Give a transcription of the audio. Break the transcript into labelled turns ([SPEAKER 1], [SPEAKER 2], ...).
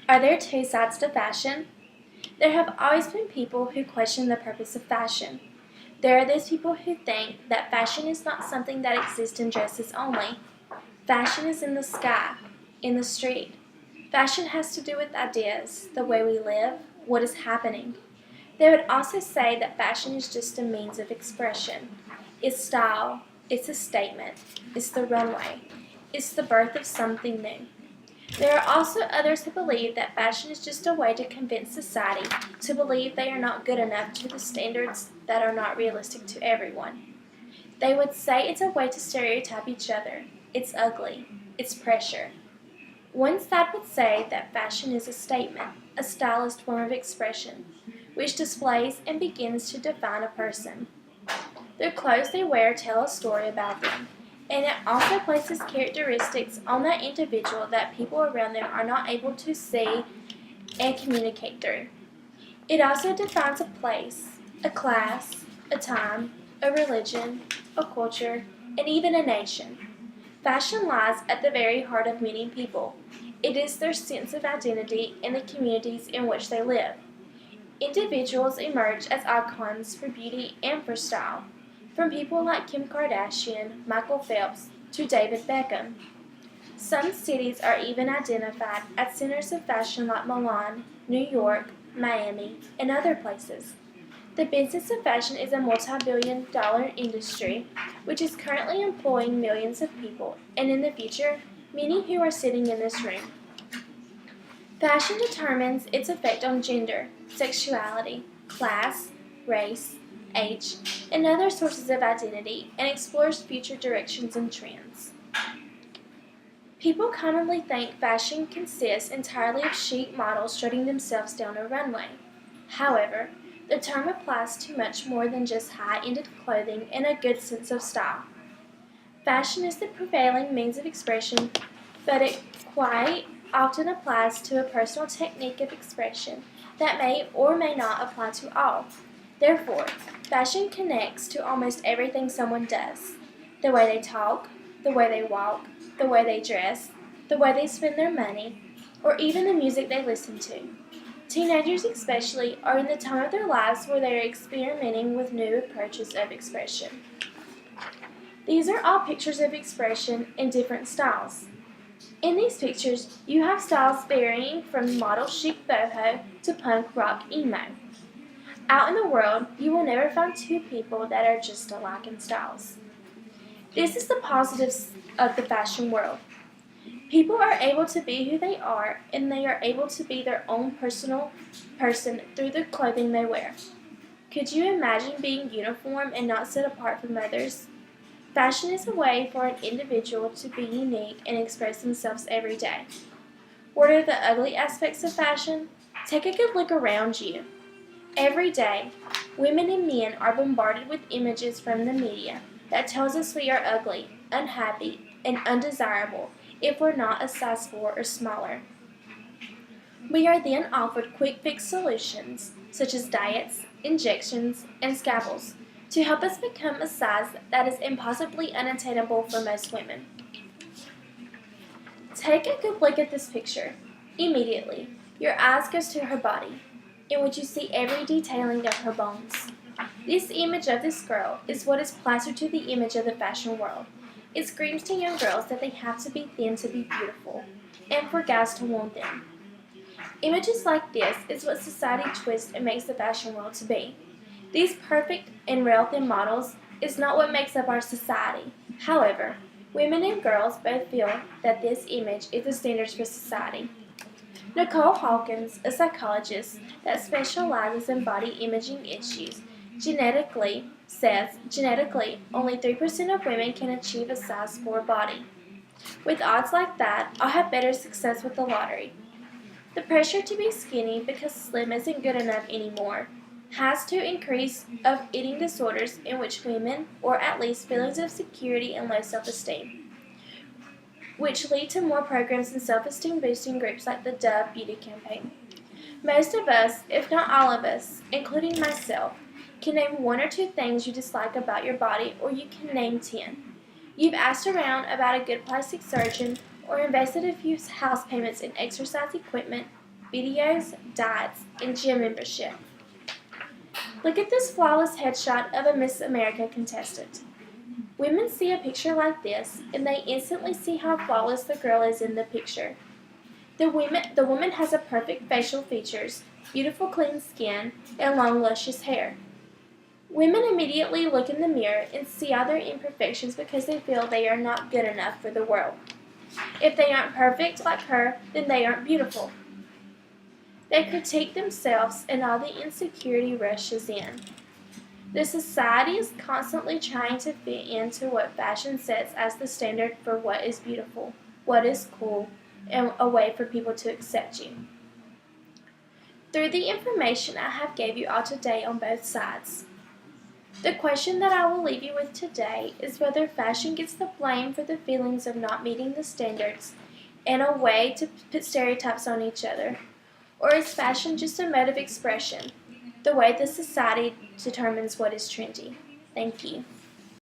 [SPEAKER 1] Are there two sides to fashion? There have always been people who question the purpose of fashion. There are those people who think that fashion is not something that exists in dresses only. Fashion is in the sky, in the street. Fashion has to do with ideas, the way we live, what is happening. They would also say that fashion is just a means of expression. It's style, it's a statement, it's the runway, it's the birth of something new. There are also others who believe that fashion is just a way to convince society to believe they are not good enough to the standards that are not realistic to everyone. They would say it's a way to stereotype each other. It's ugly. It's pressure. One side would say that fashion is a statement, a stylized form of expression, which displays and begins to define a person. The clothes they wear tell a story about them, and it also places characteristics on that individual that people around them are not able to see and communicate through. It also defines a place, a class, a time, a religion, a culture, and even a nation. Fashion lies at the very heart of many people. It is their sense of identity in the communities in which they live. Individuals emerge as icons for beauty and for style, from people like Kim Kardashian, Michael Phelps, to David Beckham. Some cities are even identified as centers of fashion like Milan, New York, Miami, and other places. The business of fashion is a multi-billion-dollar industry which is currently employing millions of people, and in the future, many who are sitting in this room. Fashion determines its effect on gender, sexuality, class, race, age, and other sources of identity, and explores future directions and trends. People commonly think fashion consists entirely of chic models strutting themselves down a runway. However, the term applies to much more than just high-ended clothing and a good sense of style. Fashion is the prevailing means of expression, but it quite often applies to a personal technique of expression that may or may not apply to all. Therefore, fashion connects to almost everything someone does: the way they talk, the way they walk, the way they dress, the way they spend their money, or even the music they listen to. Teenagers especially are in the time of their lives where they are experimenting with new approaches of expression. These are all pictures of expression in different styles. In these pictures, you have styles varying from model chic boho to punk rock emo. Out in the world, you will never find two people that are just alike in styles. This is the positives of the fashion world. People are able to be who they are, and they are able to be their own personal person through the clothing they wear. Could you imagine being uniform and not set apart from others? Fashion is a way for an individual to be unique and express themselves every day. What are the ugly aspects of fashion? Take a good look around you. Every day, women and men are bombarded with images from the media that tells us we are ugly, unhappy, and undesirable if we're not a size 4 or smaller. We are then offered quick fix solutions, such as diets, injections, and scalpels, to help us become a size that is impossibly unattainable for most women. Take a good look at this picture. Immediately, your eyes goes to her body, in which you see every detailing of her bones. This image of this girl is what is plastered to the image of the fashion world. It screams to young girls that they have to be thin to be beautiful, and for guys to want them. Images like this is what society twists and makes the fashion world to be. These perfect and real thin models is not what makes up our society. However, women and girls both feel that this image is the standards for society. Nicole Hawkins, a psychologist that specializes in body imaging issues, says genetically only 3% of women can achieve a size 4 body. With odds like that, I'll have better success with the lottery. The pressure to be skinny because slim isn't good enough anymore has to increase of eating disorders in which women, or at least feelings of security and low self-esteem, which lead to more programs and self-esteem boosting groups like the Dove Beauty Campaign. Most of us, if not all of us, including myself, can name 1 or 2 things you dislike about your body, or you can name 10. You've asked around about a good plastic surgeon or invested a few house payments in exercise equipment, videos, diets, and gym membership. Look at this flawless headshot of a Miss America contestant. Women see a picture like this, and they instantly see how flawless the girl is in the picture. The woman has a perfect facial features, beautiful clean skin, and long luscious hair. Women immediately look in the mirror and see all their imperfections because they feel they are not good enough for the world. If they aren't perfect like her, then they aren't beautiful. They critique themselves and all the insecurity rushes in. The society is constantly trying to fit into what fashion sets as the standard for what is beautiful, what is cool, and a way for people to accept you. Through the information I have gave you all today on both sides, the question that I will leave you with today is whether fashion gets the blame for the feelings of not meeting the standards and a way to put stereotypes on each other, or is fashion just a mode of expression, the way the society determines what is trendy? Thank you.